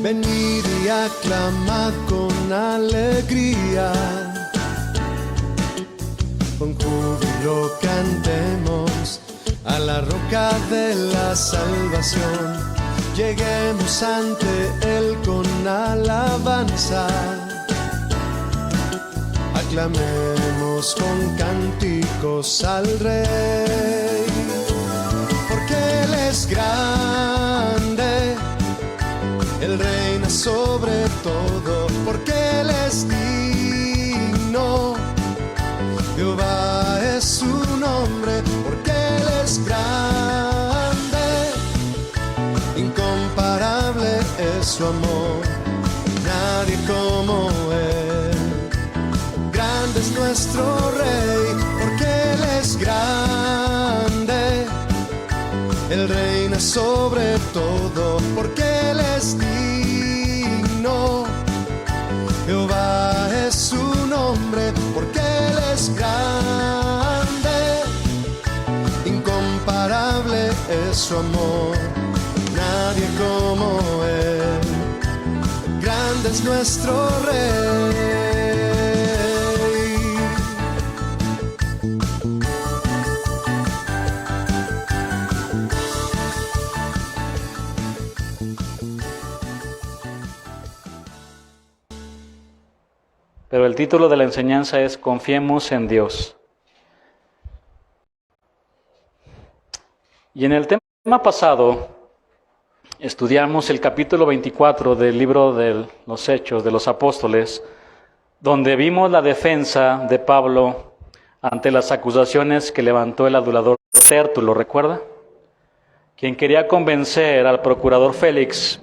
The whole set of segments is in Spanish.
Venid y aclamad con alegría, con júbilo cantemos a la roca de la salvación. Lleguemos ante Él con alabanza, aclamemos con cánticos al Rey, porque Él es grande, Él reina sobre todo, porque Él es digno, Jehová es su nombre, porque Él es grande, incomparable es su amor, nadie como Él. Grande es nuestro Rey, porque Él es grande, Él reina sobre todo, porque Él es digno, Jehová es su nombre, porque Él es grande, incomparable es su amor, nadie como Él. Grande es nuestro Rey. Pero el título de la enseñanza es Confiemos en Dios. Y en el tema pasado estudiamos el capítulo 24 del libro de los Hechos de los Apóstoles, donde vimos la defensa de Pablo ante las acusaciones que levantó el adulador Tértulo, ¿recuerda? Quien quería convencer al procurador Félix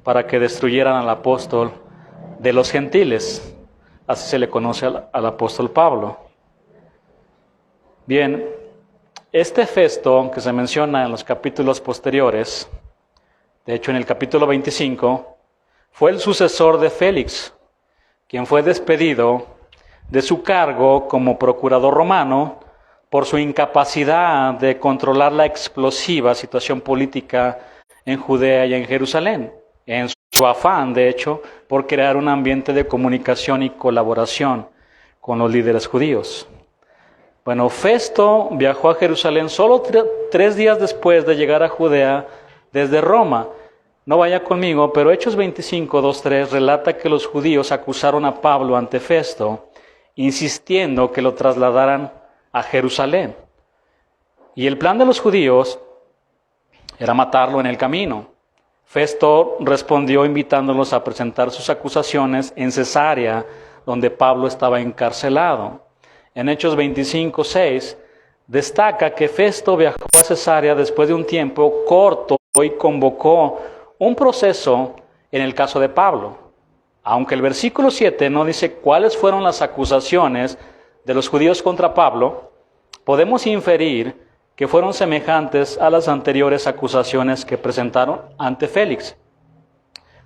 para que destruyeran al apóstol de los gentiles. Así se le conoce al apóstol Pablo. Bien, este Festo que se menciona en los capítulos posteriores, de hecho en el capítulo 25, fue el sucesor de Félix, quien fue despedido de su cargo como procurador romano por su incapacidad de controlar la explosiva situación política en Judea y en Jerusalén, en su afán, de hecho, por crear un ambiente de comunicación y colaboración con los líderes judíos. Bueno, Festo viajó a Jerusalén solo 3 días después de llegar a Judea desde Roma. No vaya conmigo, pero Hechos 25, 2-3 relata que los judíos acusaron a Pablo ante Festo, insistiendo que lo trasladaran a Jerusalén. Y el plan de los judíos era matarlo en el camino. Festo respondió invitándolos a presentar sus acusaciones en Cesarea, donde Pablo estaba encarcelado. En Hechos 25:6 destaca que Festo viajó a Cesarea después de un tiempo corto y convocó un proceso en el caso de Pablo. Aunque el versículo 7 no dice cuáles fueron las acusaciones de los judíos contra Pablo, podemos inferir que fueron semejantes a las anteriores acusaciones que presentaron ante Félix.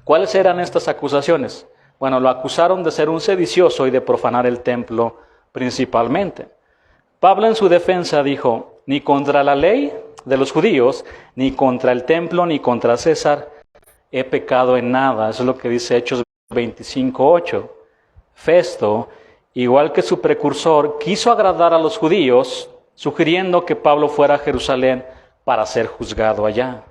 ¿Cuáles eran estas acusaciones? Bueno, lo acusaron de ser un sedicioso y de profanar el templo principalmente. Pablo en su defensa dijo, ni contra la ley de los judíos, ni contra el templo, ni contra César he pecado en nada. Eso es lo que dice Hechos 25:8. Festo, igual que su precursor, quiso agradar a los judíos, sugiriendo que Pablo fuera a Jerusalén para ser juzgado allá.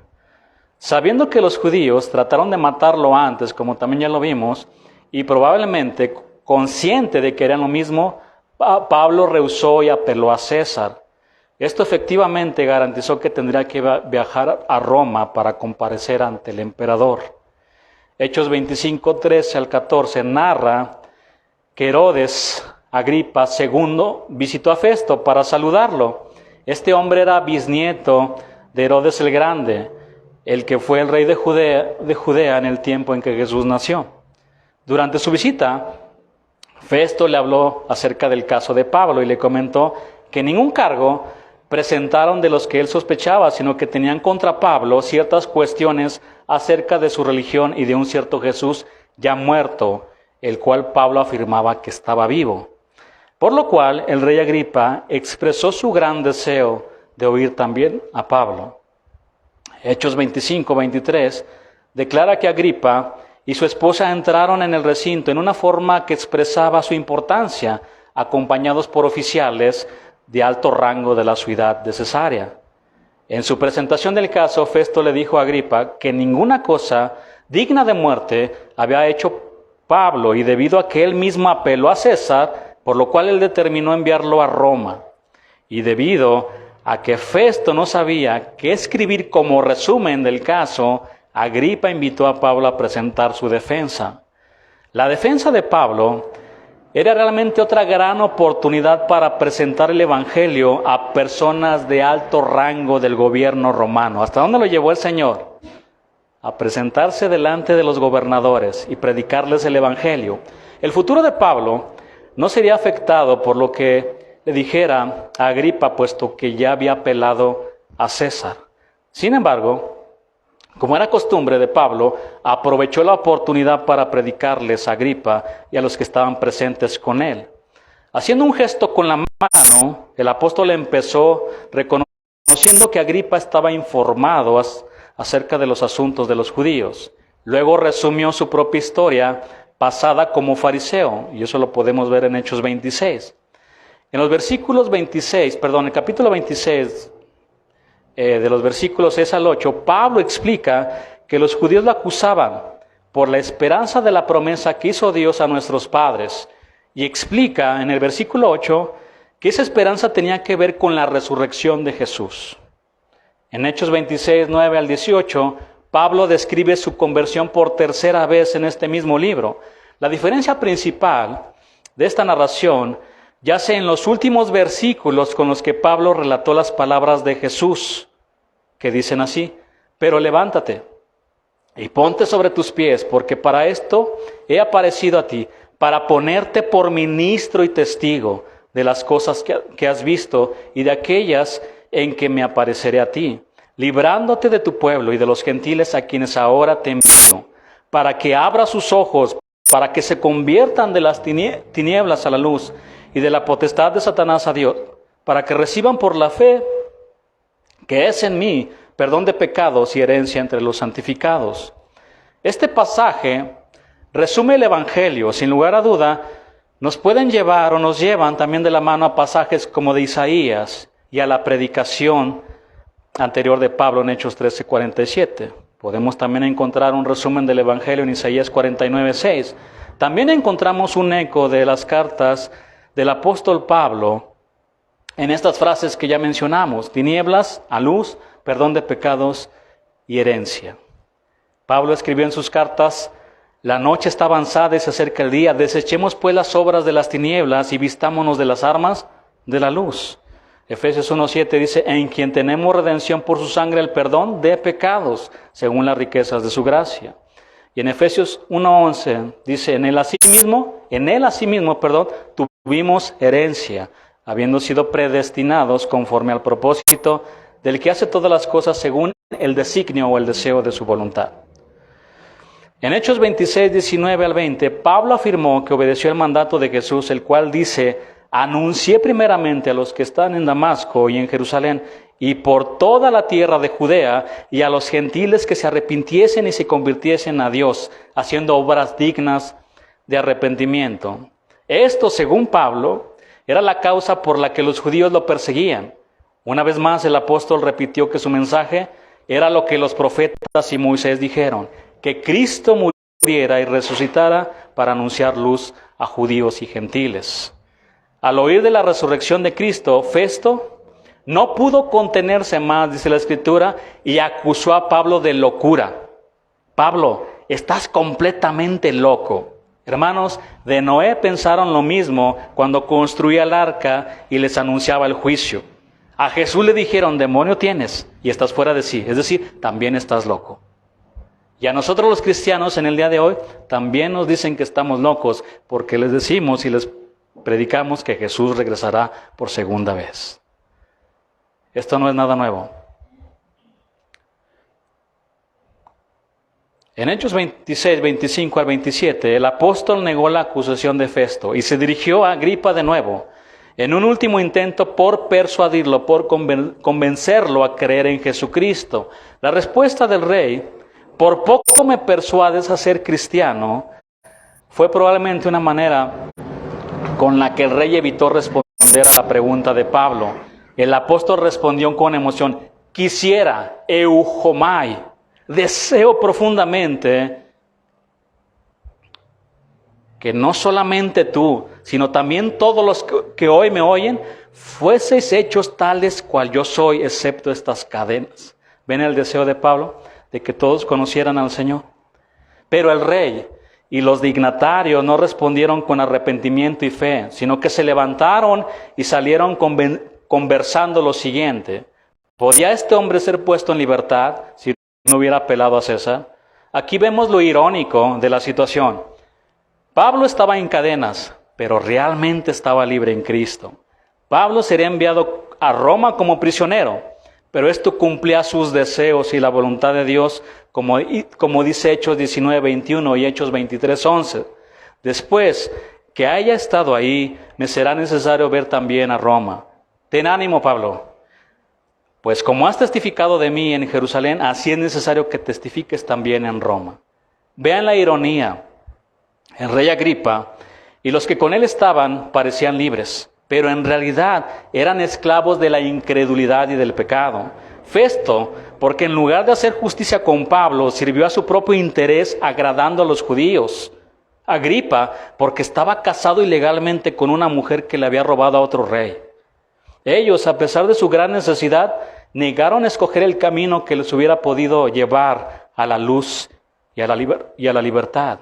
Sabiendo que los judíos trataron de matarlo antes, como también ya lo vimos, y probablemente consciente de que eran lo mismo, Pablo rehusó y apeló a César. Esto efectivamente garantizó que tendría que viajar a Roma para comparecer ante el emperador. Hechos 25:13-14 narra que Herodes Agripa II visitó a Festo para saludarlo. Este hombre era bisnieto de Herodes el Grande, el que fue el rey de Judea en el tiempo en que Jesús nació. Durante su visita, Festo le habló acerca del caso de Pablo y le comentó que ningún cargo presentaron de los que él sospechaba, sino que tenían contra Pablo ciertas cuestiones acerca de su religión y de un cierto Jesús ya muerto, el cual Pablo afirmaba que estaba vivo. Por lo cual el rey Agripa expresó su gran deseo de oír también a Pablo. Hechos 25:23 declara que Agripa y su esposa entraron en el recinto en una forma que expresaba su importancia, acompañados por oficiales de alto rango de la ciudad de Cesarea. En su presentación del caso, Festo le dijo a Agripa que ninguna cosa digna de muerte había hecho Pablo, y debido a que él mismo apeló a César, por lo cual él determinó enviarlo a Roma. Y debido a que Festo no sabía qué escribir como resumen del caso, Agripa invitó a Pablo a presentar su defensa. La defensa de Pablo era realmente otra gran oportunidad para presentar el Evangelio a personas de alto rango del gobierno romano. ¿Hasta dónde lo llevó el Señor? A presentarse delante de los gobernadores y predicarles el Evangelio. El futuro de Pablo no sería afectado por lo que le dijera a Agripa, puesto que ya había apelado a César. Sin embargo, como era costumbre de Pablo, aprovechó la oportunidad para predicarles a Agripa y a los que estaban presentes con él. Haciendo un gesto con la mano, el apóstol empezó reconociendo que Agripa estaba informado acerca de los asuntos de los judíos. Luego resumió su propia historia pasada como fariseo, y eso lo podemos ver en Hechos 26. En los versículos 26, el capítulo 26, de los versículos 6 al 8, Pablo explica que los judíos lo acusaban por la esperanza de la promesa que hizo Dios a nuestros padres, y explica en el versículo 8 que esa esperanza tenía que ver con la resurrección de Jesús. En Hechos 26, 9 al 18, Pablo describe su conversión por tercera vez en este mismo libro. La diferencia principal de esta narración yace en los últimos versículos con los que Pablo relató las palabras de Jesús, que dicen así: pero levántate y ponte sobre tus pies, porque para esto he aparecido a ti, para ponerte por ministro y testigo de las cosas que has visto y de aquellas en que me apareceré a ti, librándote de tu pueblo y de los gentiles a quienes ahora te envío, para que abra sus ojos, para que se conviertan de las tinieblas a la luz y de la potestad de Satanás a Dios, para que reciban por la fe que es en mí perdón de pecados y herencia entre los santificados. Este pasaje resume el Evangelio. Sin lugar a duda, nos pueden llevar o nos llevan también de la mano a pasajes como de Isaías y a la predicación anterior de Pablo en Hechos 13:47. Podemos también encontrar un resumen del Evangelio en Isaías 49:6. También encontramos un eco de las cartas del apóstol Pablo en estas frases que ya mencionamos: tinieblas a luz, perdón de pecados y herencia. Pablo escribió en sus cartas: la noche está avanzada y se acerca el día, desechemos pues las obras de las tinieblas y vistámonos de las armas de la luz. Efesios 1:7 dice: en quien tenemos redención por su sangre, el perdón de pecados, según las riquezas de su gracia. Y en Efesios 1:11 dice: en él asimismo, tuvimos herencia, habiendo sido predestinados conforme al propósito del que hace todas las cosas según el designio o el deseo de su voluntad. En Hechos 26, 19 al 20, Pablo afirmó que obedeció el mandato de Jesús, el cual dice: anuncié primeramente a los que están en Damasco y en Jerusalén y por toda la tierra de Judea y a los gentiles que se arrepintiesen y se convirtiesen a Dios, haciendo obras dignas de arrepentimiento. Esto, según Pablo, era la causa por la que los judíos lo perseguían. Una vez más, el apóstol repitió que su mensaje era lo que los profetas y Moisés dijeron: que Cristo muriera y resucitara para anunciar luz a judíos y gentiles. Al oír de la resurrección de Cristo, Festo no pudo contenerse más, dice la Escritura, y acusó a Pablo de locura. Pablo, estás completamente loco. Hermanos, de Noé pensaron lo mismo cuando construía el arca y les anunciaba el juicio. A Jesús le dijeron: demonio tienes y estás fuera de sí, es decir, también estás loco. Y a nosotros los cristianos en el día de hoy también nos dicen que estamos locos, porque les decimos y les predicamos que Jesús regresará por segunda vez. Esto no es nada nuevo. En Hechos 26, 25 al 27, el apóstol negó la acusación de Festo y se dirigió a Agripa de nuevo, en un último intento por persuadirlo, por convencerlo a creer en Jesucristo. La respuesta del rey por poco me persuades a ser cristiano, fue probablemente una manera con la que el rey evitó responder a la pregunta de Pablo. El apóstol respondió con emoción: quisiera, eujomai, deseo profundamente que no solamente tú, sino también todos los que hoy me oyen, fueseis hechos tales cual yo soy, excepto estas cadenas. ¿Ven el deseo de Pablo? De que todos conocieran al Señor. Pero el rey y los dignatarios no respondieron con arrepentimiento y fe, sino que se levantaron y salieron conversando lo siguiente: ¿podía este hombre ser puesto en libertad si no hubiera apelado a César? Aquí vemos lo irónico de la situación. Pablo estaba en cadenas, pero realmente estaba libre en Cristo. Pablo sería enviado a Roma como prisionero, pero esto cumplía sus deseos y la voluntad de Dios, como dice Hechos 19:21 y Hechos 23:11. Después que haya estado ahí, me será necesario ver también a Roma. Ten ánimo, Pablo, pues como has testificado de mí en Jerusalén, así es necesario que testifiques también en Roma. Vean la ironía. El rey Agripa y los que con él estaban parecían libres, pero en realidad eran esclavos de la incredulidad y del pecado. Festo, porque en lugar de hacer justicia con Pablo, sirvió a su propio interés agradando a los judíos. Agripa, porque estaba casado ilegalmente con una mujer que le había robado a otro rey. Ellos, a pesar de su gran necesidad, negaron escoger el camino que les hubiera podido llevar a la luz y a la libertad.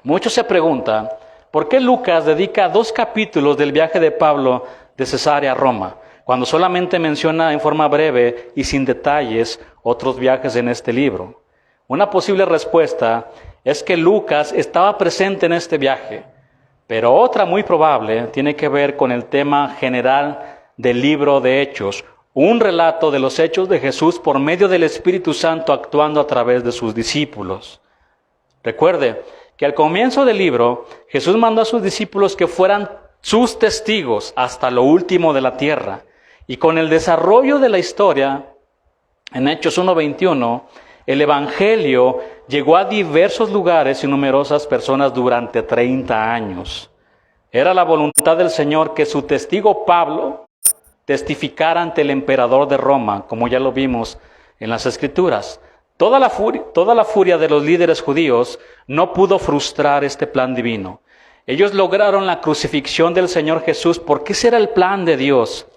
Muchos se preguntan, ¿por qué Lucas dedica 2 capítulos del viaje de Pablo de Cesarea a Roma, cuando solamente menciona en forma breve y sin detalles otros viajes en este libro? Una posible respuesta es que Lucas estaba presente en este viaje, pero otra muy probable tiene que ver con el tema general del libro de Hechos, un relato de los hechos de Jesús por medio del Espíritu Santo actuando a través de sus discípulos. Recuerde que al comienzo del libro, Jesús mandó a sus discípulos que fueran sus testigos hasta lo último de la tierra. Y con el desarrollo de la historia, en Hechos 1:21, el Evangelio llegó a diversos lugares y numerosas personas durante 30 años. Era la voluntad del Señor que su testigo Pablo testificara ante el emperador de Roma, como ya lo vimos en las Escrituras. Toda la furia de los líderes judíos no pudo frustrar este plan divino. Ellos lograron la crucifixión del Señor Jesús porque ese era el plan de Dios.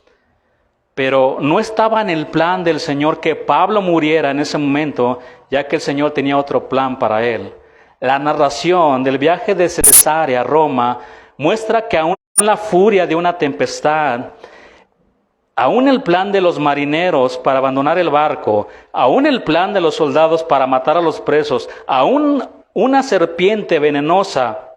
Pero no estaba en el plan del Señor que Pablo muriera en ese momento, ya que el Señor tenía otro plan para él. La narración del viaje de Cesarea a Roma muestra que aún la furia de una tempestad, aún el plan de los marineros para abandonar el barco, aún el plan de los soldados para matar a los presos, aún una serpiente venenosa,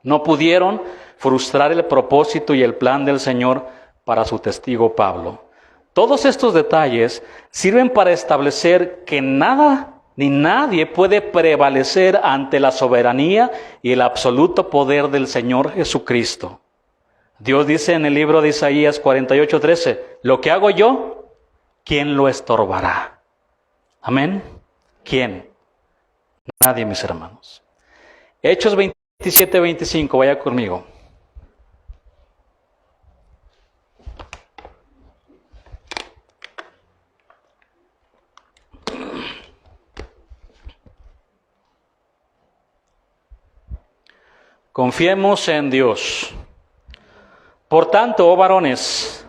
no pudieron frustrar el propósito y el plan del Señor para su testigo Pablo. Todos estos detalles sirven para establecer que nada ni nadie puede prevalecer ante la soberanía y el absoluto poder del Señor Jesucristo. Dios dice en el libro de Isaías 48:13, lo que hago yo, ¿quién lo estorbará? Amén. ¿Quién? Nadie, mis hermanos. Hechos 27:25, vaya conmigo. Confiemos en Dios. Por tanto, oh varones,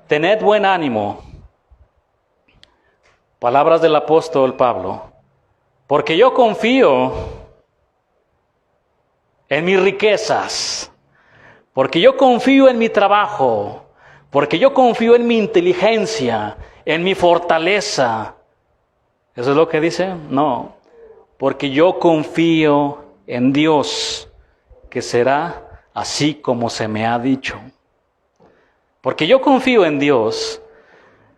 tened buen ánimo. Palabras del apóstol Pablo. Porque yo confío en mis riquezas, porque yo confío en mi trabajo, porque yo confío en mi inteligencia, en mi fortaleza. ¿Eso es lo que dice? No, porque yo confío en Dios, que será así como se me ha dicho. Porque yo confío en Dios.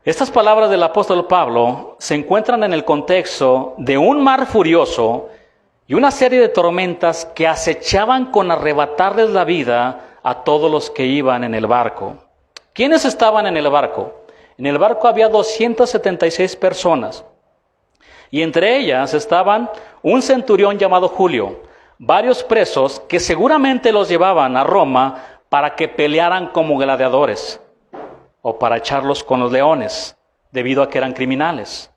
Estas palabras del apóstol Pablo se encuentran en el contexto de un mar furioso y una serie de tormentas que acechaban con arrebatarles la vida a todos los que iban en el barco. ¿Quiénes estaban en el barco? En el barco había 276 personas. y entre ellas estaban un centurión llamado Julio, varios presos que seguramente los llevaban a Roma para que pelearan como gladiadores o para echarlos con los leones, debido a que eran criminales.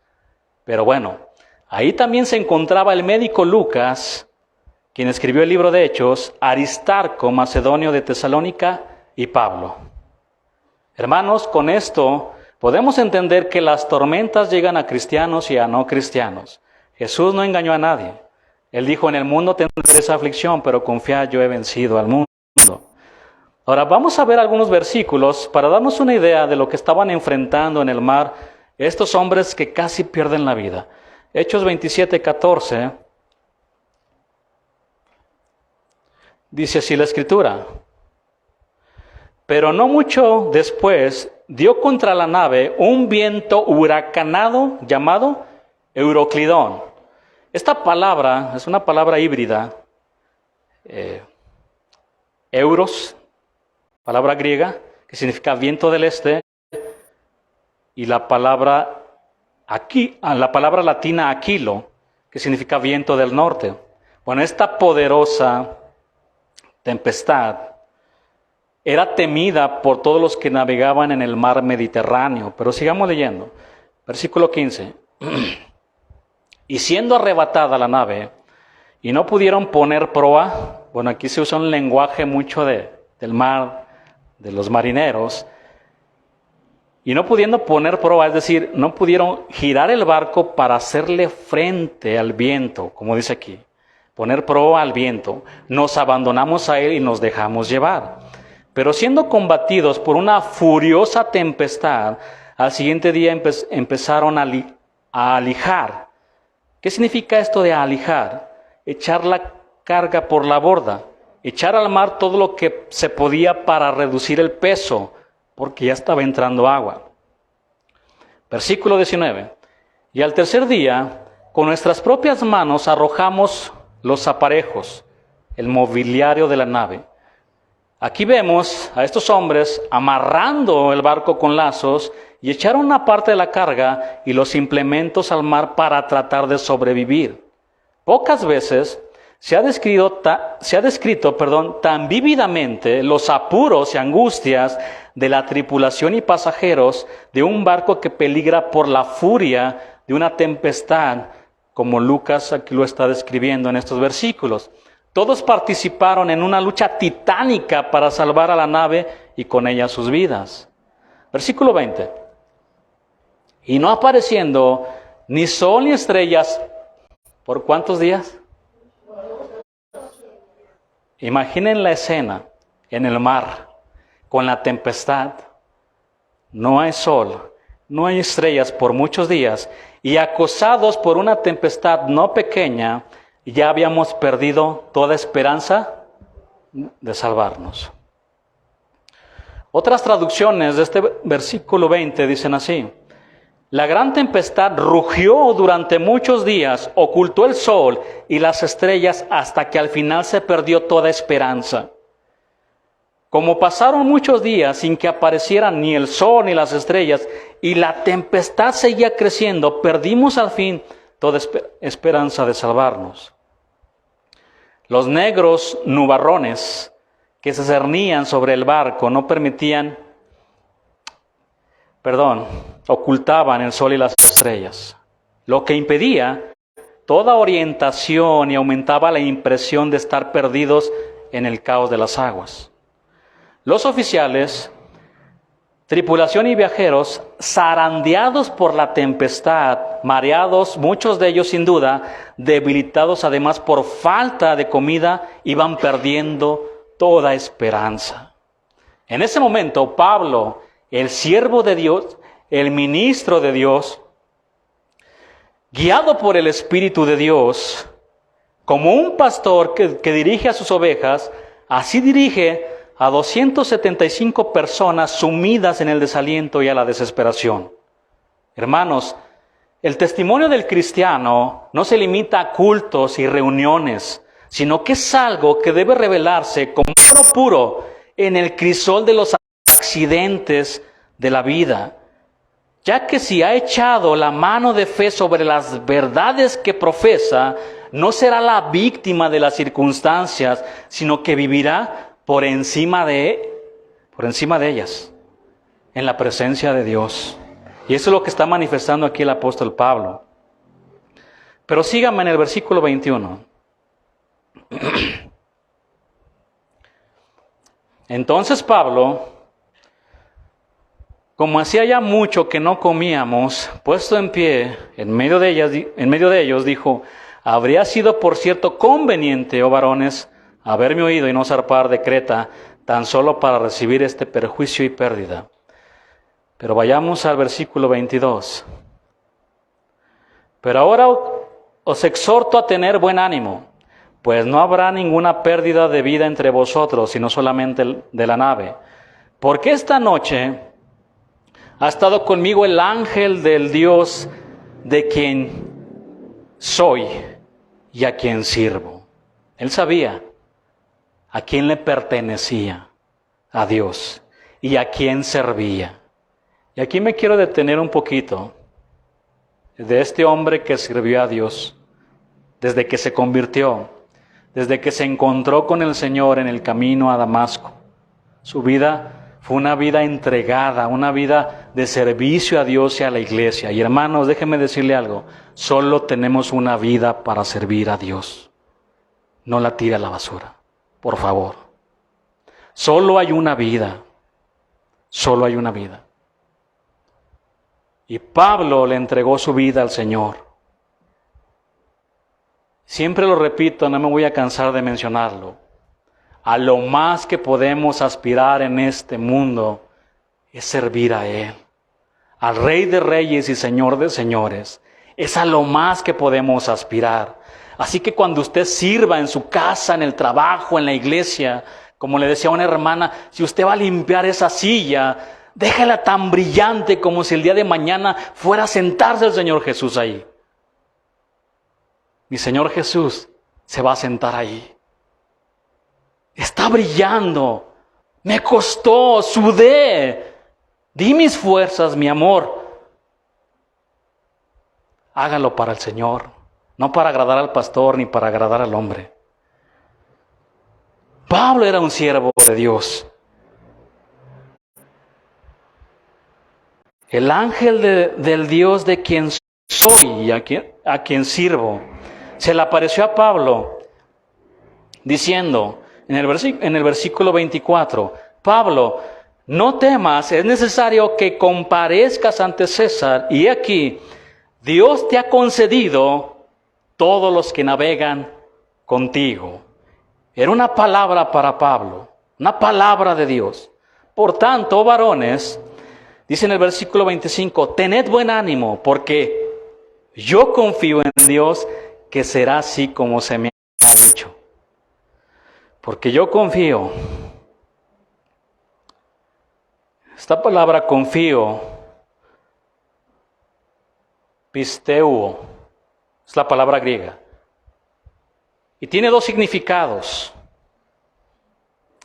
Pero bueno, ahí también se encontraba el médico Lucas, quien escribió el libro de Hechos, Aristarco, macedonio de Tesalónica, y Pablo. Hermanos, con esto podemos entender que las tormentas llegan a cristianos y a no cristianos. Jesús no engañó a nadie. Él dijo, en el mundo tendréis aflicción, pero confiad, yo he vencido al mundo. Ahora vamos a ver algunos versículos para darnos una idea de lo que estaban enfrentando en el mar estos hombres que casi pierden la vida. Hechos 27:14 dice así la Escritura. Pero no mucho después dio contra la nave un viento huracanado llamado Euroclidón. Esta palabra es una palabra híbrida. Euros, palabra griega, que significa viento del este, y la palabra latina aquilo, que significa viento del norte. Bueno, esta poderosa tempestad era temida por todos los que navegaban en el mar Mediterráneo. Pero sigamos leyendo. Versículo 15. Y siendo arrebatada la nave, y no pudieron poner proa, bueno, aquí se usa un lenguaje mucho del mar, de los marineros, y no pudiendo poner proa, es decir, no pudieron girar el barco para hacerle frente al viento, como dice aquí, poner proa al viento, nos abandonamos a él y nos dejamos llevar. Pero siendo combatidos por una furiosa tempestad, al siguiente día empezaron a alijar. ¿Qué significa esto de alijar? Echar la carga por la borda, echar al mar todo lo que se podía para reducir el peso, porque ya estaba entrando agua. Versículo 19. Y al tercer día, con nuestras propias manos arrojamos los aparejos, el mobiliario de la nave. Aquí vemos a estos hombres amarrando el barco con lazos y echaron una parte de la carga y los implementos al mar para tratar de sobrevivir. Pocas veces se ha descrito tan vívidamente los apuros y angustias de la tripulación y pasajeros de un barco que peligra por la furia de una tempestad, como Lucas aquí lo está describiendo en estos versículos. Todos participaron en una lucha titánica para salvar a la nave y con ella sus vidas. Versículo 20. Y no apareciendo ni sol ni estrellas, ¿por cuántos días? Imaginen la escena en el mar, con la tempestad. No hay sol, no hay estrellas por muchos días, y acosados por una tempestad no pequeña, ya habíamos perdido toda esperanza de salvarnos. Otras traducciones de este versículo 20 dicen así: la gran tempestad rugió durante muchos días, ocultó el sol y las estrellas hasta que al final se perdió toda esperanza. Como pasaron muchos días sin que aparecieran ni el sol ni las estrellas y la tempestad seguía creciendo, perdimos al fin toda esperanza de salvarnos. Los negros nubarrones que se cernían sobre el barco ocultaban el sol y las estrellas, lo que impedía toda orientación y aumentaba la impresión de estar perdidos en el caos de las aguas. Los oficiales, tripulación y viajeros, zarandeados por la tempestad, mareados, muchos de ellos sin duda, debilitados además por falta de comida, iban perdiendo toda esperanza. En ese momento, Pablo, el siervo de Dios, el ministro de Dios, guiado por el Espíritu de Dios, como un pastor que dirige a sus ovejas, así dirige a 275 personas sumidas en el desaliento y a la desesperación. Hermanos, el testimonio del cristiano no se limita a cultos y reuniones, sino que es algo que debe revelarse como oro puro en el crisol de los accidentes de la vida. ya que si ha echado la mano de fe sobre las verdades que profesa, no será la víctima de las circunstancias, sino que vivirá por encima de ellas, en la presencia de Dios. Y eso es lo que está manifestando aquí el apóstol Pablo. Pero síganme en el versículo 21. Entonces Pablo, como hacía ya mucho que no comíamos, puesto en pie en medio de ellos, dijo: habría sido por cierto conveniente, oh varones, haberme oído y no zarpar de Creta, tan solo para recibir este perjuicio y pérdida. Pero vayamos al versículo 22. Pero ahora os exhorto a tener buen ánimo, pues no habrá ninguna pérdida de vida entre vosotros, sino solamente de la nave. Porque esta noche ha estado conmigo el ángel del Dios de quien soy y a quien sirvo. Él sabía a quién le pertenecía, a Dios, y a quién servía. Y aquí me quiero detener un poquito de este hombre que sirvió a Dios desde que se convirtió, desde que se encontró con el Señor en el camino a Damasco. Su vida fue una vida entregada, una vida de servicio a Dios y a la iglesia. Y hermanos, déjenme decirle algo: solo tenemos una vida para servir a Dios. No la tire a la basura, por favor. Solo hay una vida. Solo hay una vida. Y Pablo le entregó su vida al Señor. Siempre lo repito, no me voy a cansar de mencionarlo. A lo más que podemos aspirar en este mundo es servir a Él. Al Rey de Reyes y Señor de Señores. Es a lo más que podemos aspirar. Así que cuando usted sirva en su casa, en el trabajo, en la iglesia, como le decía una hermana, si usted va a limpiar esa silla, déjala tan brillante como si el día de mañana fuera a sentarse el Señor Jesús ahí. Mi Señor Jesús se va a sentar ahí. Está brillando. Me costó, sudé. Di mis fuerzas, mi amor. Hágalo para el Señor, no para agradar al pastor ni para agradar al hombre. Pablo era un siervo de Dios. El ángel del Dios de quien soy y a quien sirvo, se le apareció a Pablo diciendo en el versículo 24: Pablo, no temas, es necesario que comparezcas ante César, y aquí Dios te ha concedido todos los que navegan contigo. Era una palabra para Pablo, una palabra de Dios. Por tanto, varones, dice en el versículo 25, tened buen ánimo, porque yo confío en Dios que será así como se me ha dicho. Porque yo confío. Esta palabra confío, pisteuo, es la palabra griega. Y tiene dos significados.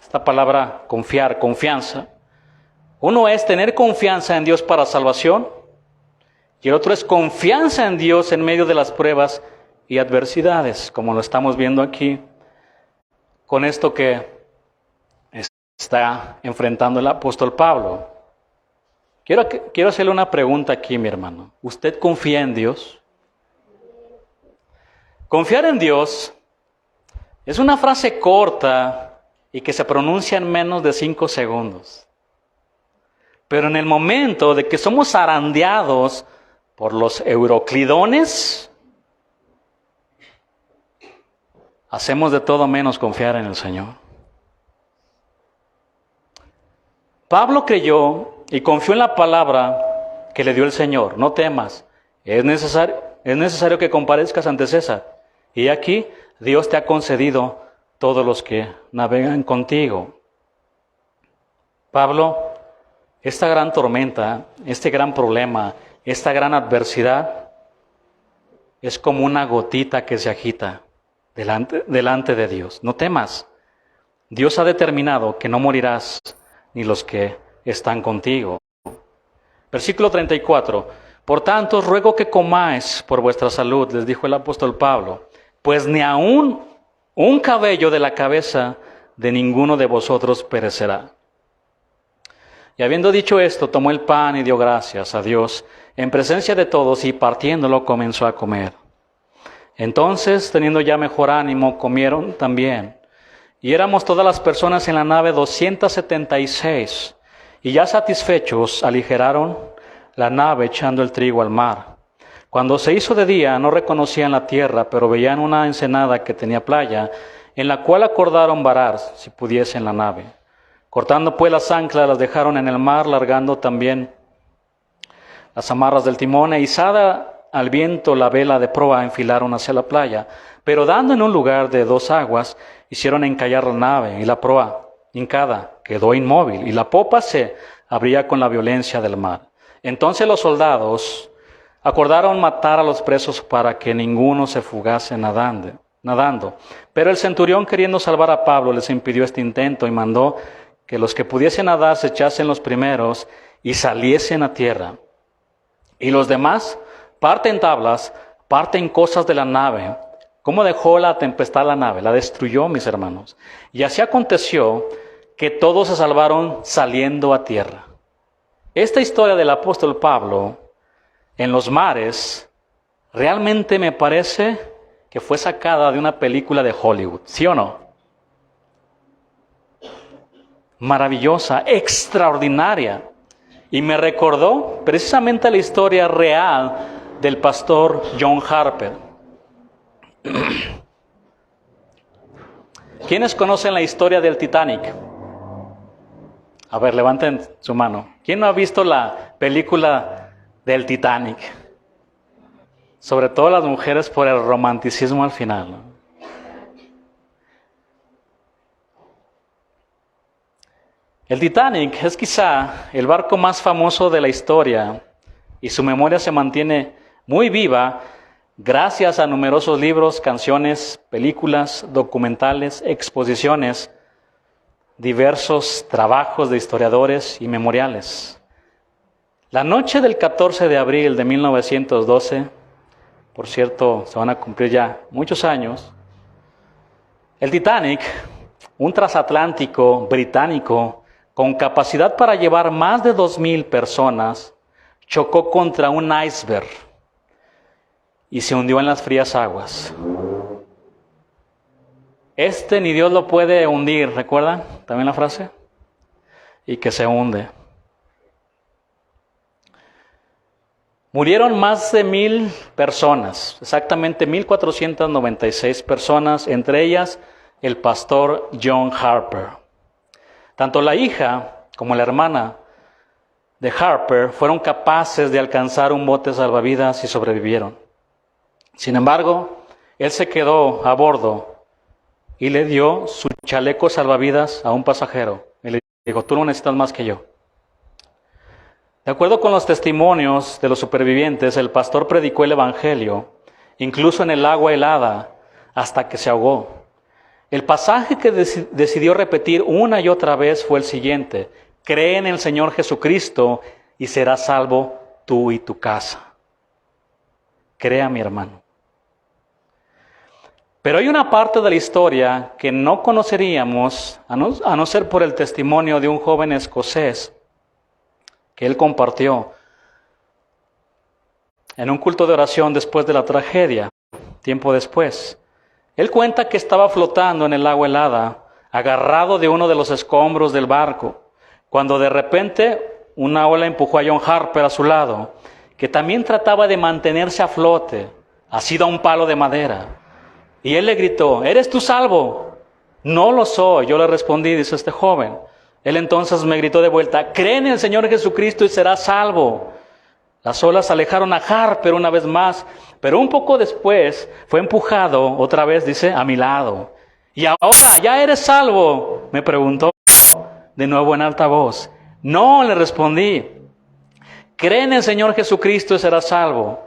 Esta palabra confiar, confianza. Uno es tener confianza en Dios para salvación. Y el otro es confianza en Dios en medio de las pruebas y adversidades, como lo estamos viendo aquí, con esto que está enfrentando el apóstol Pablo. Quiero hacerle una pregunta aquí, mi hermano. ¿Usted confía en Dios? Confiar en Dios es una frase corta y que se pronuncia en menos de 5 segundos. Pero en el momento de que somos zarandeados por los euroclidones, hacemos de todo menos confiar en el Señor. Pablo creyó y confió en la palabra que le dio el Señor. No temas, es necesario que comparezcas ante César. Y aquí Dios te ha concedido todos los que navegan contigo. Pablo, esta gran tormenta, este gran problema, esta gran adversidad, es como una gotita que se agita delante de Dios. No temas. Dios ha determinado que no morirás, ni los que están contigo. Versículo 34. Por tanto, os ruego que comáis por vuestra salud, les dijo el apóstol Pablo, pues ni aun un cabello de la cabeza de ninguno de vosotros perecerá. Y habiendo dicho esto, tomó el pan y dio gracias a Dios en presencia de todos, y partiéndolo comenzó a comer. Entonces, teniendo ya mejor ánimo, comieron también. Y éramos todas las personas en la nave 276, y ya satisfechos aligeraron la nave echando el trigo al mar. Cuando se hizo de día, no reconocían la tierra, pero veían una ensenada que tenía playa, en la cual acordaron varar, si pudiesen, la nave. Cortando pues las anclas, las dejaron en el mar, largando también las amarras del timón, e izada al viento la vela de proa, enfilaron hacia la playa. Pero dando en un lugar de 2 aguas, hicieron encallar la nave, y la proa, hincada, quedó inmóvil, y la popa se abría con la violencia del mar. Entonces los soldados acordaron matar a los presos para que ninguno se fugase nadando. Pero el centurión, queriendo salvar a Pablo, les impidió este intento y mandó que los que pudiesen nadar se echasen los primeros y saliesen a tierra. Y los demás parten tablas, parten cosas de la nave. ¿Cómo dejó la tempestad la nave? La destruyó, mis hermanos. Y así aconteció que todos se salvaron saliendo a tierra. Esta historia del apóstol Pablo en los mares realmente me parece que fue sacada de una película de Hollywood, ¿sí o no? Maravillosa, extraordinaria. Y me recordó precisamente la historia real del pastor John Harper. ¿Quiénes conocen la historia del Titanic? A ver, levanten su mano. ¿Quién no ha visto la película del Titanic? Sobre todo las mujeres por el romanticismo al final, ¿no? El Titanic es quizá el barco más famoso de la historia y su memoria se mantiene muy viva gracias a numerosos libros, canciones, películas, documentales, exposiciones, diversos trabajos de historiadores y memoriales. La noche del 14 de abril de 1912, por cierto, se van a cumplir ya muchos años, el Titanic, un transatlántico británico con capacidad para llevar más de 2,000 personas, chocó contra un iceberg y se hundió en las frías aguas. Ni Dios lo puede hundir, ¿recuerdan también la frase? Y que se hunde. Murieron más de 1,000 personas, exactamente 1,496 personas, entre ellas el pastor John Harper. Tanto la hija como la hermana de Harper fueron capaces de alcanzar un bote salvavidas y sobrevivieron. Sin embargo, él se quedó a bordo y le dio su chaleco salvavidas a un pasajero. Y le dijo, tú no necesitas más que yo. De acuerdo con los testimonios de los supervivientes, el pastor predicó el evangelio, incluso en el agua helada, hasta que se ahogó. El pasaje que decidió repetir una y otra vez fue el siguiente: cree en el Señor Jesucristo y serás salvo tú y tu casa. Crea, mi hermano. Pero hay una parte de la historia que no conoceríamos a no ser por el testimonio de un joven escocés que él compartió en un culto de oración después de la tragedia, tiempo después. Él cuenta que estaba flotando en el agua helada, agarrado de uno de los escombros del barco, cuando de repente una ola empujó a John Harper a su lado, que también trataba de mantenerse a flote, asido a un palo de madera. Y él le gritó, ¿eres tú salvo? No lo soy, yo le respondí, dice este joven. Él entonces me gritó de vuelta, cree en el Señor Jesucristo y serás salvo. Las olas alejaron a Harper una vez más, pero un poco después fue empujado otra vez, dice, a mi lado. ¿Y ahora ya eres salvo?, me preguntó de nuevo en alta voz. No, le respondí, cree en el Señor Jesucristo y serás salvo.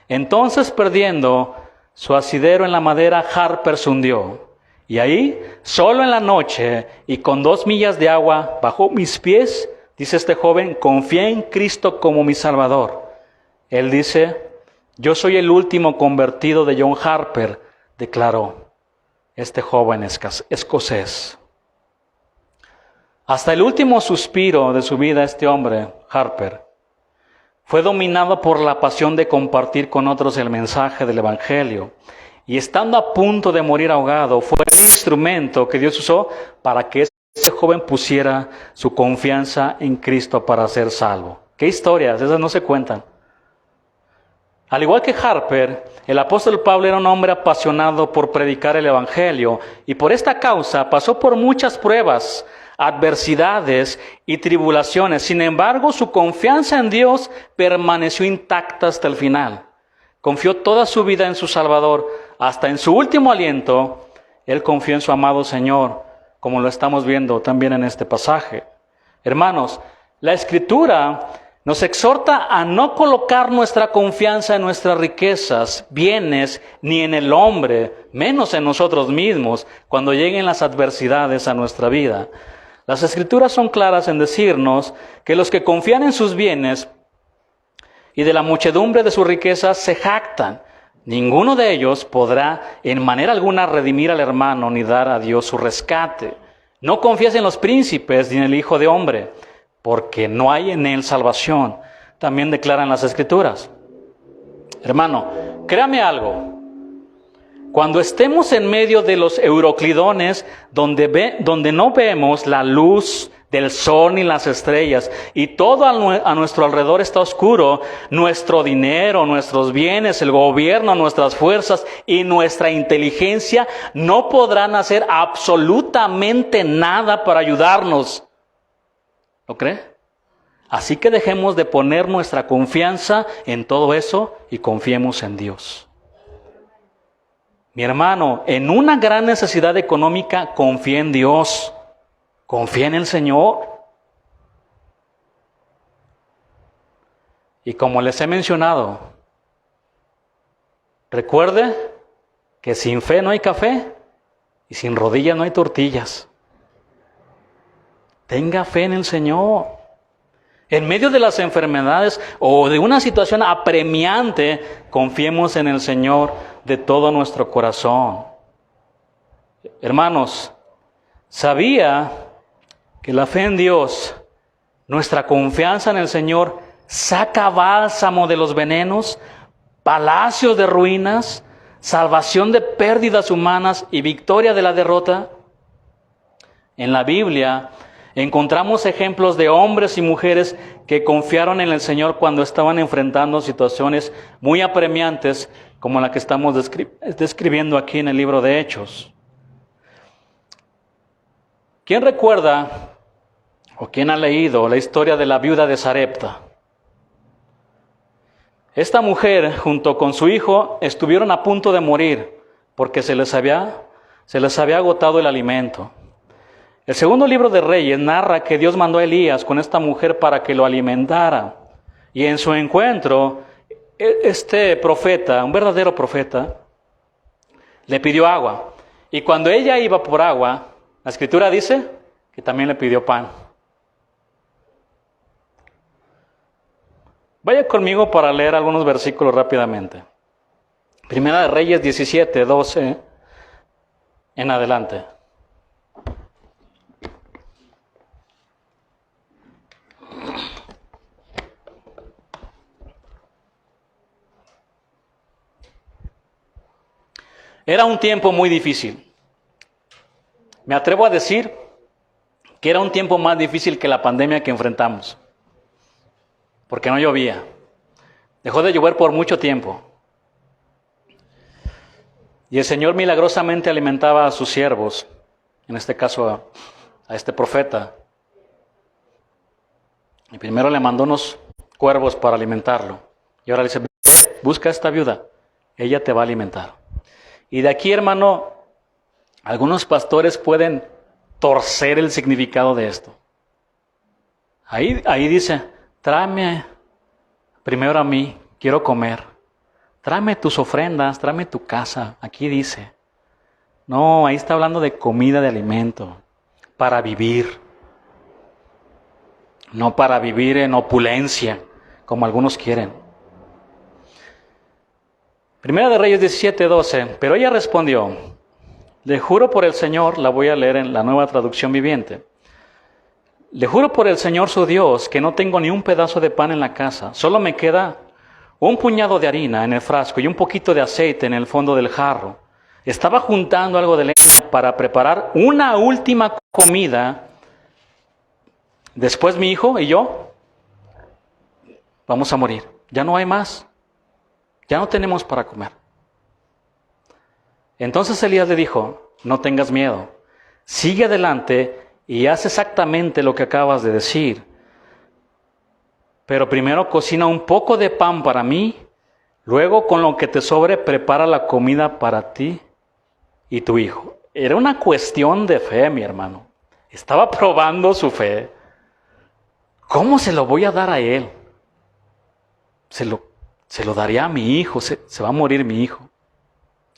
Entonces, perdiendo su asidero en la madera, Harper se hundió. Y ahí, solo en la noche y con 2 millas de agua bajo mis pies, Dice este joven, confié en Cristo como mi Salvador. Él dice, yo soy el último convertido de John Harper, declaró este joven escocés. Hasta el último suspiro de su vida, este hombre, Harper, fue dominado por la pasión de compartir con otros el mensaje del Evangelio. Y estando a punto de morir ahogado, fue el instrumento que Dios usó para que este joven pusiera su confianza en Cristo para ser salvo. ¿Qué historias? Esas no se cuentan. Al igual que Harper, el apóstol Pablo era un hombre apasionado por predicar el Evangelio y por esta causa pasó por muchas pruebas, adversidades y tribulaciones. Sin embargo, su confianza en Dios permaneció intacta hasta el final. Confió toda su vida en su Salvador. Hasta en su último aliento, él confió en su amado Señor, como lo estamos viendo también en este pasaje. Hermanos, la Escritura nos exhorta a no colocar nuestra confianza en nuestras riquezas, bienes, ni en el hombre, menos en nosotros mismos, cuando lleguen las adversidades a nuestra vida. Las Escrituras son claras en decirnos que los que confían en sus bienes y de la muchedumbre de sus riquezas se jactan. Ninguno de ellos podrá en manera alguna redimir al hermano ni dar a Dios su rescate. No confíes en los príncipes ni en el Hijo de Hombre, porque no hay en él salvación. También declaran las Escrituras. Hermano, créame algo. Cuando estemos en medio de los euroclidones, donde no vemos la luz del sol ni las estrellas, y todo a nuestro alrededor está oscuro, nuestro dinero, nuestros bienes, el gobierno, nuestras fuerzas y nuestra inteligencia no podrán hacer absolutamente nada para ayudarnos. ¿Lo cree? Así que dejemos de poner nuestra confianza en todo eso y confiemos en Dios. Mi hermano, en una gran necesidad económica, confía en Dios. Confía en el Señor. Y como les he mencionado, recuerde que sin fe no hay café y sin rodillas no hay tortillas. Tenga fe en el Señor. En medio de las enfermedades o de una situación apremiante, confiemos en el Señor de todo nuestro corazón. Hermanos, sabía que la fe en Dios, nuestra confianza en el Señor, saca bálsamo de los venenos, palacios de ruinas, salvación de pérdidas humanas y victoria de la derrota. En la Biblia encontramos ejemplos de hombres y mujeres que confiaron en el Señor cuando estaban enfrentando situaciones muy apremiantes como la que estamos describiendo aquí en el libro de Hechos. ¿Quién recuerda o quién ha leído la historia de la viuda de Sarepta? Esta mujer junto con su hijo estuvieron a punto de morir porque se les había agotado el alimento. El segundo libro de Reyes narra que Dios mandó a Elías con esta mujer para que lo alimentara. Y en su encuentro, este profeta, un verdadero profeta, le pidió agua. Y cuando ella iba por agua, la Escritura dice que también le pidió pan. Vaya conmigo para leer algunos versículos rápidamente. Primera de Reyes 17, 12 en adelante. Era un tiempo muy difícil. Me atrevo a decir que era un tiempo más difícil que la pandemia que enfrentamos. Porque no llovía. Dejó de llover por mucho tiempo. Y el Señor milagrosamente alimentaba a sus siervos, en este caso a este profeta. Y primero le mandó unos cuervos para alimentarlo. Y ahora le dice, busca a esta viuda, ella te va a alimentar. Y de aquí, hermano, algunos pastores pueden torcer el significado de esto. Ahí dice, tráeme primero a mí, quiero comer. Tráeme tus ofrendas, tráeme tu casa. Aquí dice. No, ahí está hablando de comida, de alimento, para vivir. no para vivir en opulencia, como algunos quieren. Primera de Reyes 17:12, pero ella respondió, le juro por el Señor, la voy a leer en la Nueva Traducción Viviente. Le juro por el Señor su Dios que no tengo ni un pedazo de pan en la casa, solo me queda un puñado de harina en el frasco y un poquito de aceite en el fondo del jarro. Estaba juntando algo de leña para preparar una última comida. Después mi hijo y yo vamos a morir. Ya no hay más. Ya no tenemos para comer. Entonces Elías le dijo, no tengas miedo. Sigue adelante y haz exactamente lo que acabas de decir. Pero primero cocina un poco de pan para mí. Luego con lo que te sobre prepara la comida para ti y tu hijo. Era una cuestión de fe, mi hermano. Estaba probando su fe. ¿Cómo se lo voy a dar a él? Se lo daría a mi hijo, se va a morir mi hijo.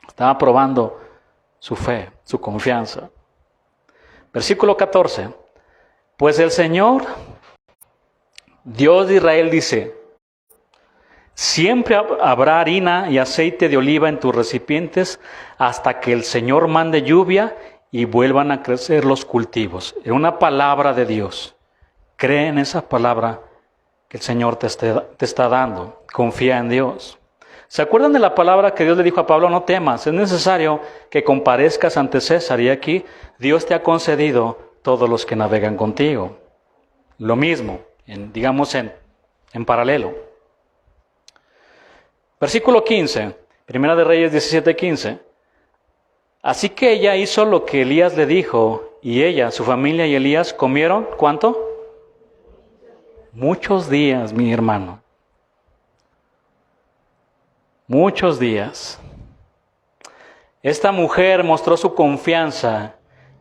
Estaba probando su fe, su confianza. Versículo 14. Pues el Señor, Dios de Israel, dice, siempre habrá harina y aceite de oliva en tus recipientes hasta que el Señor mande lluvia y vuelvan a crecer los cultivos. Es una palabra de Dios. Cree en esa palabra que el Señor te está dando. Confía en Dios. ¿Se acuerdan de la palabra que Dios le dijo a Pablo? No temas, es necesario que comparezcas ante César. Y aquí Dios te ha concedido todos los que navegan contigo. Lo mismo, digamos en paralelo. Versículo 15, Primera de Reyes 17:15. Así que ella hizo lo que Elías le dijo, y ella, su familia y Elías comieron, ¿cuánto? Muchos días, mi hermano. Muchos días. Esta mujer mostró su confianza,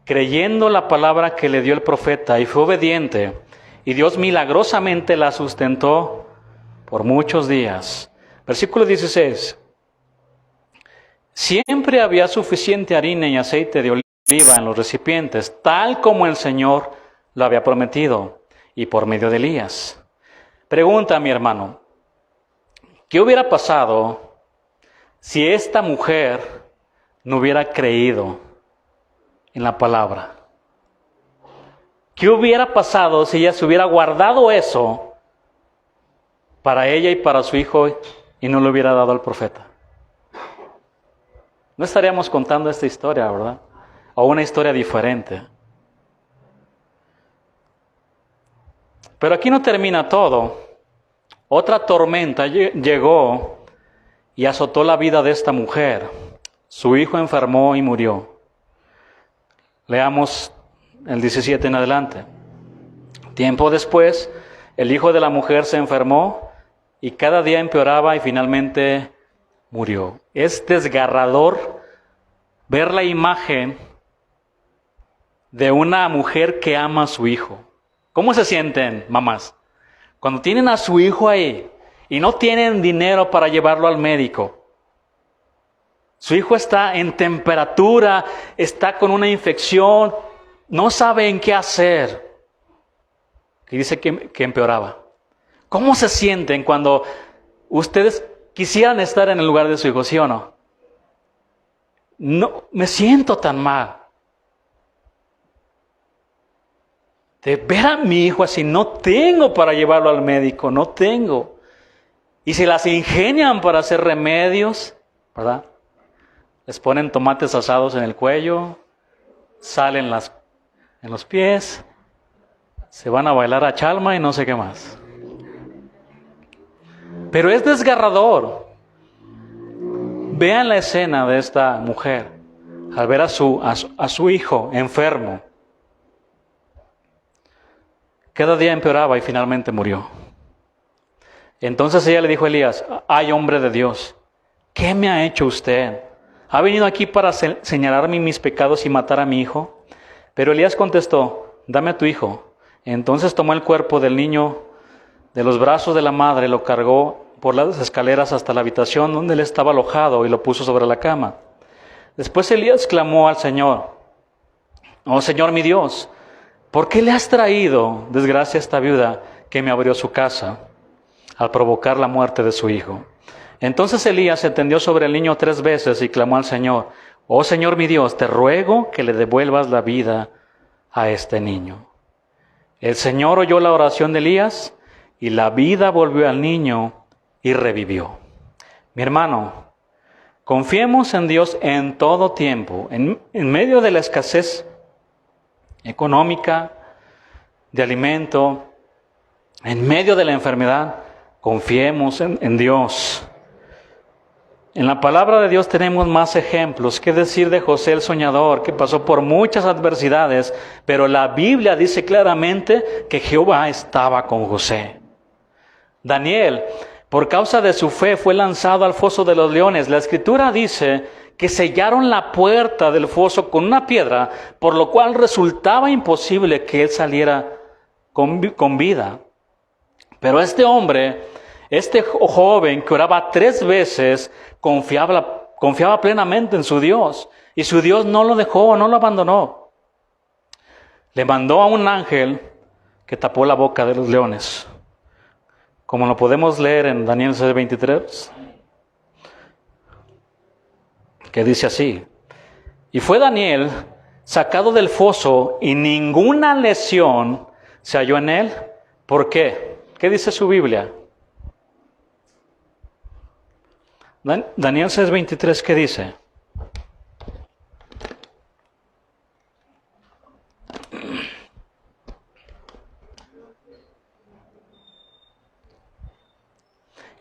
creyendo la palabra que le dio el profeta, y fue obediente, y Dios milagrosamente la sustentó por muchos días. Versículo 16. Siempre había suficiente harina y aceite de oliva en los recipientes, tal como el Señor lo había prometido, y por medio de Elías. Pregunta, mi hermano, ¿qué hubiera pasado si esta mujer no hubiera creído en la palabra? ¿Qué hubiera pasado si ella se hubiera guardado eso para ella y para su hijo y no lo hubiera dado al profeta? No estaríamos contando esta historia, ¿verdad? O una historia diferente. Pero aquí no termina todo. Otra tormenta llegó y azotó la vida de esta mujer. Su hijo enfermó y murió. Leamos el 17 en adelante. Tiempo después, el hijo de la mujer se enfermó y cada día empeoraba y finalmente murió. Es desgarrador ver la imagen de una mujer que ama a su hijo. ¿Cómo se sienten, mamás? Cuando tienen a su hijo ahí y no tienen dinero para llevarlo al médico. Su hijo está en temperatura, está con una infección, no saben qué hacer. Y dice que empeoraba. ¿Cómo se sienten cuando ustedes quisieran estar en el lugar de su hijo, sí o no? No, me siento tan mal. De ver a mi hijo así, no tengo para llevarlo al médico, no tengo. Y se las ingenian para hacer remedios, ¿verdad? Les ponen tomates asados en el cuello, salen en los pies, se van a bailar a Chalma y no sé qué más. Pero es desgarrador. Vean la escena de esta mujer al ver a su hijo enfermo. Cada día empeoraba y finalmente murió. Entonces ella le dijo a Elías, ay hombre de Dios, ¿qué me ha hecho usted? ¿Ha venido aquí para señalarme mis pecados y matar a mi hijo? Pero Elías contestó, dame a tu hijo. Entonces tomó el cuerpo del niño de los brazos de la madre, lo cargó por las escaleras hasta la habitación donde él estaba alojado y lo puso sobre la cama. Después Elías clamó al Señor, oh Señor mi Dios, ¿por qué le has traído desgracia a esta viuda que me abrió su casa al provocar la muerte de su hijo? Entonces Elías se tendió sobre el niño 3 veces y clamó al Señor: oh Señor mi Dios, te ruego que le devuelvas la vida a este niño. El Señor oyó la oración de Elías y la vida volvió al niño y revivió. Mi hermano, confiemos en Dios en todo tiempo, en medio de la escasez económica, de alimento, en medio de la enfermedad, confiemos en Dios. En la palabra de Dios tenemos más ejemplos. ¿Qué decir de José el soñador, que pasó por muchas adversidades, pero la Biblia dice claramente que Jehová estaba con José? Daniel, por causa de su fe, fue lanzado al foso de los leones. La Escritura dice que sellaron la puerta del foso con una piedra, por lo cual resultaba imposible que él saliera con vida. Pero este hombre, este joven que oraba 3 veces, confiaba plenamente en su Dios. Y su Dios no lo dejó, no lo abandonó. Le mandó a un ángel que tapó la boca de los leones, como lo podemos leer en Daniel 6:23, que dice así: y fue Daniel sacado del foso y ninguna lesión se halló en él. ¿Por qué? ¿Qué dice su Biblia? Daniel 6:23, ¿qué dice?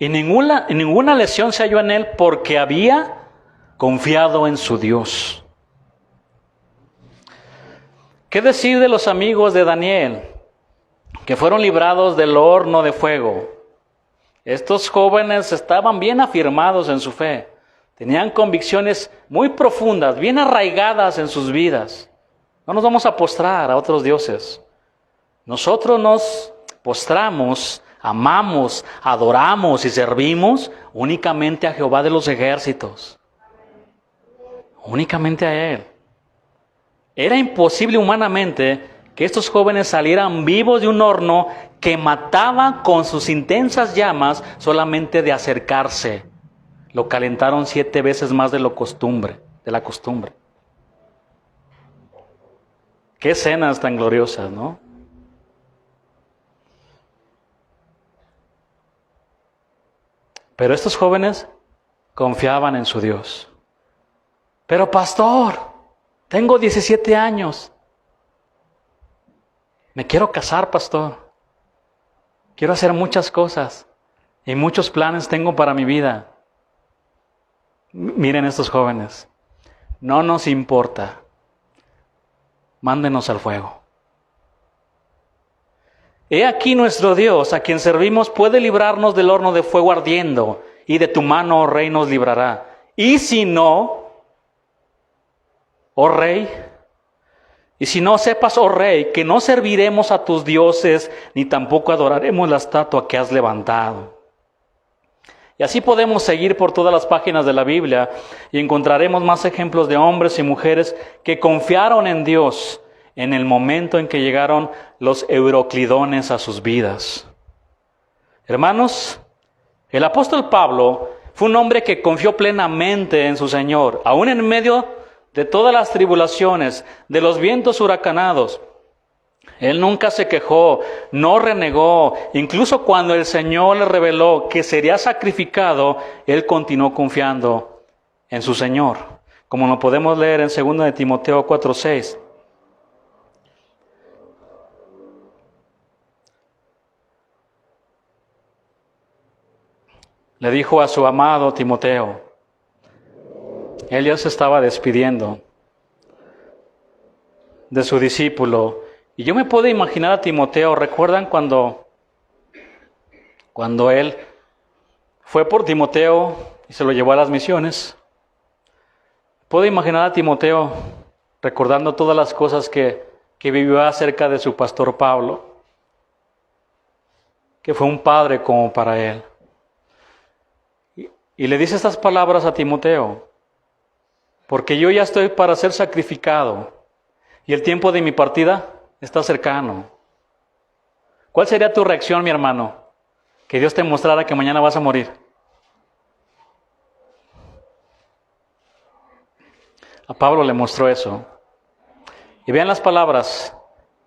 Y ninguna lesión se halló en él porque había confiado en su Dios. ¿Qué decir de los amigos de Daniel, que fueron librados del horno de fuego? Estos jóvenes estaban bien afirmados en su fe. Tenían convicciones muy profundas, bien arraigadas en sus vidas. No nos vamos a postrar a otros dioses. Nosotros nos postramos, amamos, adoramos y servimos únicamente a Jehová de los ejércitos. Únicamente a Él. Era imposible humanamente que estos jóvenes salieran vivos de un horno que mataba con sus intensas llamas solamente de acercarse. Lo calentaron 7 veces más de la costumbre. Qué escenas tan gloriosas, ¿no? Pero estos jóvenes confiaban en su Dios. Pero pastor, tengo 17 años. Me quiero casar, pastor. Quiero hacer muchas cosas y muchos planes tengo para mi vida. Miren estos jóvenes. No nos importa. Mándenos al fuego. He aquí nuestro Dios, a quien servimos, puede librarnos del horno de fuego ardiendo, y de tu mano, oh rey, nos librará. Y si no, oh rey, y si no, sepas, oh rey, que no serviremos a tus dioses, ni tampoco adoraremos la estatua que has levantado. Y así podemos seguir por todas las páginas de la Biblia y encontraremos más ejemplos de hombres y mujeres que confiaron en Dios en el momento en que llegaron los euroclidones a sus vidas. Hermanos, el apóstol Pablo fue un hombre que confió plenamente en su Señor, aún en medio de todas las tribulaciones, de los vientos huracanados. Él nunca se quejó, no renegó. Incluso cuando el Señor le reveló que sería sacrificado, él continuó confiando en su Señor, como lo podemos leer en 2 de Timoteo 4:6. Le dijo a su amado Timoteo, él ya se estaba despidiendo de su discípulo. Y yo me puedo imaginar a Timoteo. ¿Recuerdan cuando él fue por Timoteo y se lo llevó a las misiones? Puedo imaginar a Timoteo recordando todas las cosas que vivió acerca de su pastor Pablo, que fue un padre como para él. Y le dice estas palabras a Timoteo: porque yo ya estoy para ser sacrificado, y el tiempo de mi partida está cercano. ¿Cuál sería tu reacción, mi hermano? Que Dios te mostrara que mañana vas a morir. A Pablo le mostró eso. Y vean las palabras.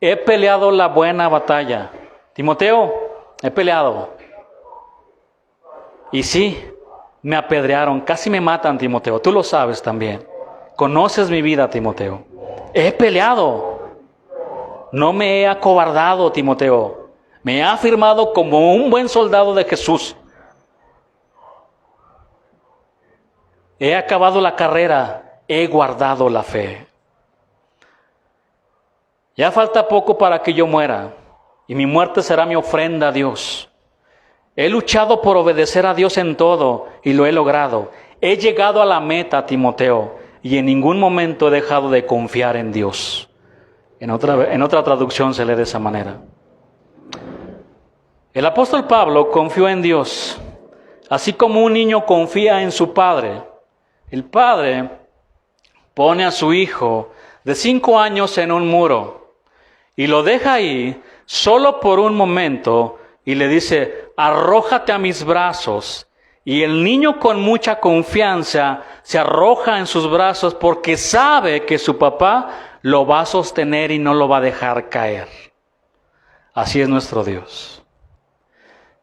He peleado la buena batalla. Timoteo, he peleado. Y sí, me apedrearon, casi me matan, Timoteo. Tú lo sabes también. Conoces mi vida, Timoteo. He peleado. No me he acobardado, Timoteo. Me he afirmado como un buen soldado de Jesús. He acabado la carrera. He guardado la fe. Ya falta poco para que yo muera, y mi muerte será mi ofrenda a Dios. He luchado por obedecer a Dios en todo, y lo he logrado. He llegado a la meta, Timoteo, y en ningún momento he dejado de confiar en Dios. En otra traducción se lee de esa manera. El apóstol Pablo confió en Dios, así como un niño confía en su padre. El padre pone a su hijo de 5 años en un muro y lo deja ahí solo por un momento y le dice, arrójate a mis brazos. Y el niño con mucha confianza se arroja en sus brazos porque sabe que su papá lo va a sostener y no lo va a dejar caer. Así es nuestro Dios.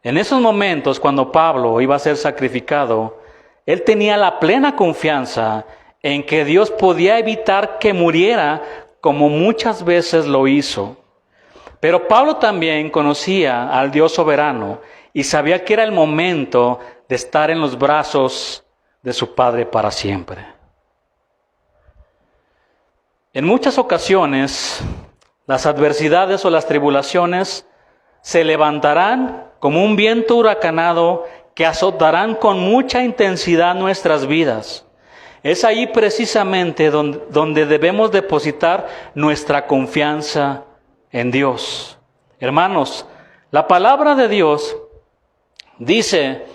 En esos momentos, cuando Pablo iba a ser sacrificado, él tenía la plena confianza en que Dios podía evitar que muriera como muchas veces lo hizo. Pero Pablo también conocía al Dios soberano y sabía que era el momento de estar en los brazos de su Padre para siempre. En muchas ocasiones, las adversidades o las tribulaciones se levantarán como un viento huracanado que azotarán con mucha intensidad nuestras vidas. Es ahí precisamente donde debemos depositar nuestra confianza en Dios. Hermanos, la palabra de Dios dice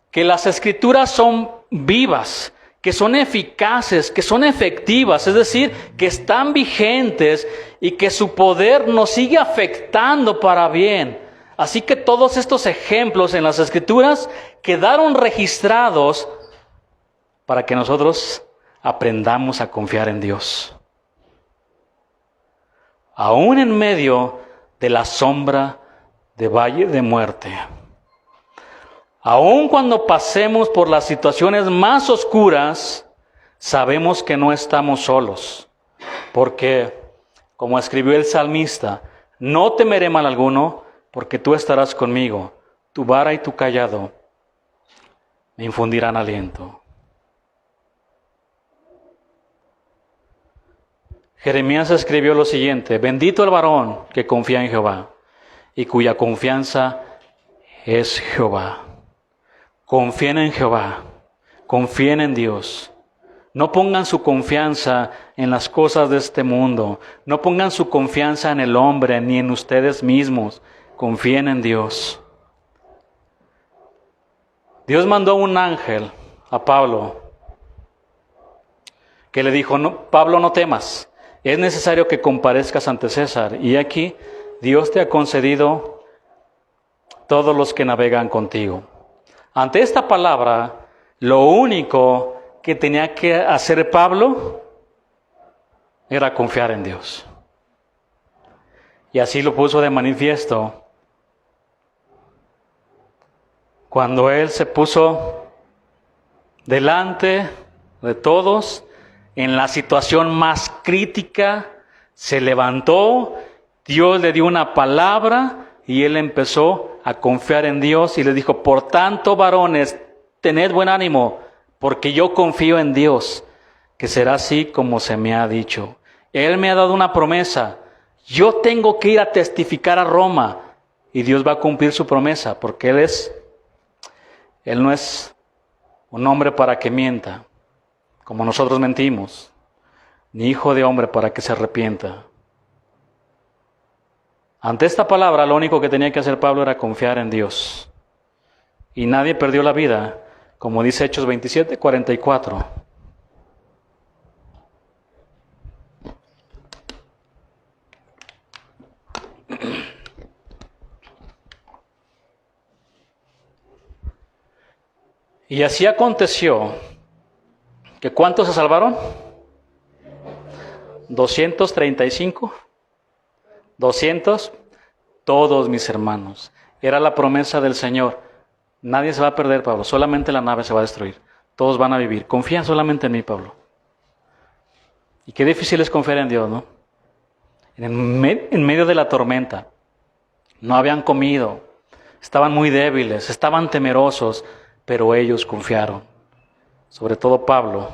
que las Escrituras son vivas, que son eficaces, que son efectivas, es decir, que están vigentes y que su poder nos sigue afectando para bien. Así que todos estos ejemplos en las Escrituras quedaron registrados para que nosotros aprendamos a confiar en Dios. Aún en medio de la sombra de valle de muerte. Aún cuando pasemos por las situaciones más oscuras, sabemos que no estamos solos. Porque, como escribió el salmista, no temeré mal alguno, porque tú estarás conmigo. Tu vara y tu cayado me infundirán aliento. Jeremías escribió lo siguiente: bendito el varón que confía en Jehová y cuya confianza es Jehová. Confíen en Jehová, confíen en Dios. No pongan su confianza en las cosas de este mundo. No pongan su confianza en el hombre ni en ustedes mismos. Confíen en Dios. Dios mandó un ángel a Pablo que le dijo, no, Pablo, no temas. Es necesario que comparezcas ante César. Y aquí Dios te ha concedido todos los que navegan contigo. Ante esta palabra, lo único que tenía que hacer Pablo era confiar en Dios. Y así lo puso de manifiesto cuando él se puso delante de todos en la situación más crítica, se levantó, Dios le dio una palabra y él empezó a confiar en Dios y le dijo, por tanto, varones, tened buen ánimo, porque yo confío en Dios, que será así como se me ha dicho. Él me ha dado una promesa, yo tengo que ir a testificar a Roma y Dios va a cumplir su promesa, porque Él no es un hombre para que mienta, como nosotros mentimos, ni hijo de hombre para que se arrepienta. Ante esta palabra, lo único que tenía que hacer Pablo era confiar en Dios. Y nadie perdió la vida, como dice Hechos 27:44. Y así aconteció que ¿cuántos se salvaron? 235, 200, todos mis hermanos. Era la promesa del Señor. Nadie se va a perder, Pablo, solamente la nave se va a destruir. Todos van a vivir. Confía solamente en mí, Pablo. Y qué difícil es confiar en Dios, ¿no? En medio de la tormenta. No habían comido, estaban muy débiles, estaban temerosos, pero ellos confiaron. Sobre todo Pablo.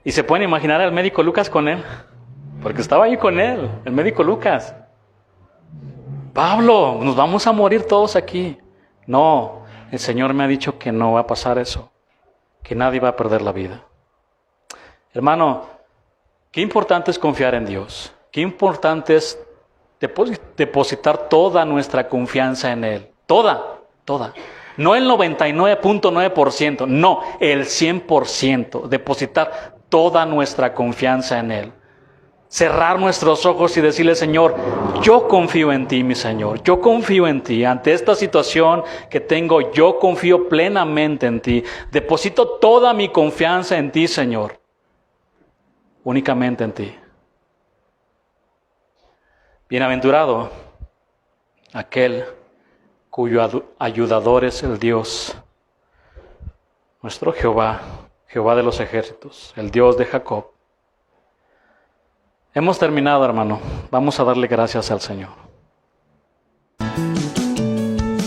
Y se pueden imaginar al médico Lucas con él, porque estaba ahí con él, el médico Lucas. Pablo, nos vamos a morir todos aquí. No, el Señor me ha dicho que no va a pasar eso, que nadie va a perder la vida. Hermano, qué importante es confiar en Dios, qué importante es depositar toda nuestra confianza en Él, toda. No el 99.9%, no, el 100%, depositar toda nuestra confianza en Él. Cerrar nuestros ojos y decirle, Señor, yo confío en ti, mi Señor, yo confío en ti. Ante esta situación que tengo, yo confío plenamente en ti. Deposito toda mi confianza en ti, Señor. Únicamente en ti. Bienaventurado aquel cuyo ayudador es el Dios, nuestro Jehová, Jehová de los ejércitos, el Dios de Jacob. Hemos terminado, hermano. Vamos a darle gracias al Señor.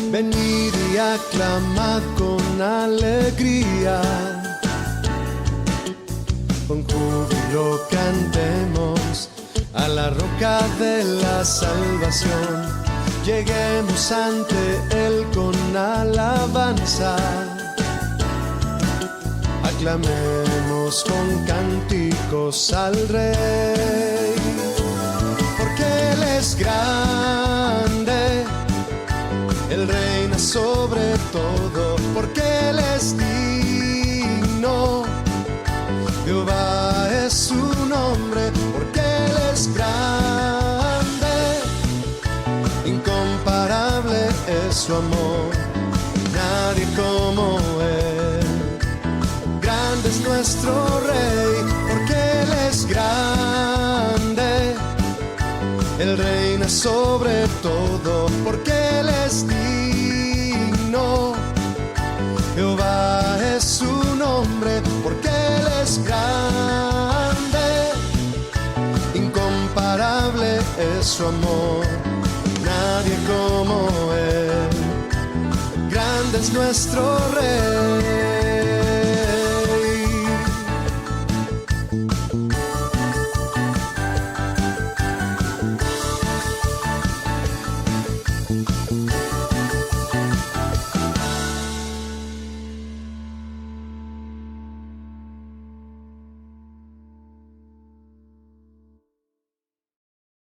Venid y aclamad con alegría, con júbilo cantemos a la roca de la salvación. Lleguemos ante Él con alabanza, aclamemos con cánticos al Rey, porque Él es grande, Él reina sobre todo, porque Él es digno, Jehová es su nombre, porque Él es grande, incomparable es su amor, nadie como Él. Grande es nuestro Rey, porque Él es grande, Él reina sobre todo, porque Él es digno, Jehová es su nombre, porque Él es grande, incomparable es su amor, nadie como Él. Grande es nuestro Rey.